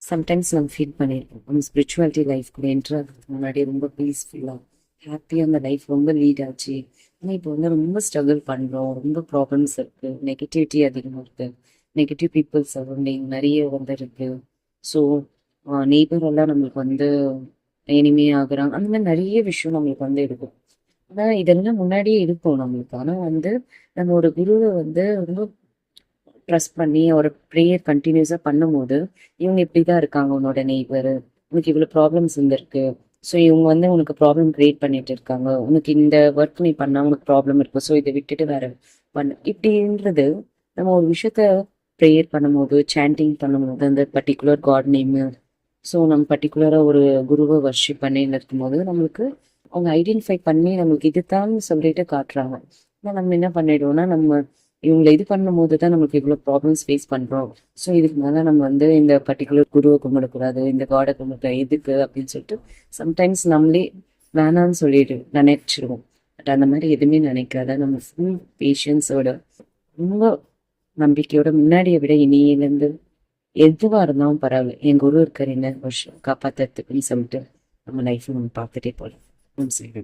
Sometimes நம்ம feel பண்ணியிருக்கோம் நம்ம ஸ்பிரிச்சுவாலிட்டி லைஃப்குள்ள என்ட்ராகிறதுக்கு முன்னாடி ரொம்ப பீஸ்ஃபுல்லாக ஹாப்பியாக அந்த லைஃப் ரொம்ப லீட் ஆச்சு. ஆனால் இப்போ வந்து ரொம்ப ஸ்ட்ரகிள் பண்ணுறோம், ரொம்ப ப்ராப்ளம்ஸ் இருக்குது, நெகட்டிவிட்டி அதிகமாக இருக்குது, நெகட்டிவ் பீப்புள் சரௌண்டிங் நிறைய வந்து இருக்கு. ஸோ நெய்பர் எல்லாம் நம்மளுக்கு வந்து எனிமே ஆகுறாங்க, அந்த மாதிரி நிறைய விஷயம் நம்மளுக்கு வந்து இருக்கும். ஆனால் இதெல்லாம் முன்னாடியே இருக்கும் நம்மளுக்கு. ஆனால் வந்து நம்ம ஒரு குருவை வந்து ரொம்ப ட்ரஸ்ட் பண்ணி ஒரு ப்ரேயர் கண்டினியூஸாக பண்ணும்போது இவங்க இப்படி தான் இருக்காங்க, உன்னோட நெய்பர், உனக்கு இவ்வளோ ப்ராப்ளம்ஸ் இருந்திருக்கு, ஸோ இவங்க வந்து உனக்கு ப்ராப்ளம் க்ரியேட் பண்ணிட்டு இருக்காங்க, உனக்கு இந்த ஒர்க் நீ பண்ணால் உனக்கு ப்ராப்ளம் இருக்கும், ஸோ இதை விட்டுட்டு வேற பண்ணு இப்படின்றது. நம்ம ஒரு விஷயத்த ப்ரேயர் பண்ணும்போது சாண்டிங் பண்ணும்போது அந்த பர்டிகுலர் காட் நேமு, ஸோ நம்ம பர்டிகுலராக ஒரு குருவை வர்ஷிப் பண்ணின்னு இருக்கும்போது நம்மளுக்கு அவங்க ஐடென்டிஃபை பண்ணி நம்மளுக்கு இதுதான் சொல்லிட்டு காட்டுறாங்க. ஆனால் நம்ம என்ன பண்ணிடுவோம்னா, நம்ம இவங்களை இது பண்ணும்போது தான் நம்மளுக்கு இவ்வளோ ப்ராப்ளம்ஸ் ஃபேஸ் பண்ணுறோம், ஸோ இதுக்கு மேலே நம்ம வந்து இந்த பர்டிகுலர் குருவை கும்பிடக்கூடாது, இந்த காடை கும்பிட எதுக்கு அப்படின்னு சொல்லிட்டு சம்டைம்ஸ் நம்மளே வேணான்னு சொல்லிட்டு நினைச்சிருவோம். பட் அந்த மாதிரி எதுவுமே நினைக்காத நம்ம ஃபுல் பேஷன்ஸோட ரொம்ப நம்பிக்கையோட முன்னாடியை விட இனியிலேருந்து எதுவாக இருந்தாலும் பரவாயில்ல, என் குரு இருக்கார் என்ன வருஷம் காப்பாற்றுறதுக்குன்னு சொல்லிட்டு நம்ம லைஃப்பை நம்ம பார்த்துட்டே போகலாம். சரி.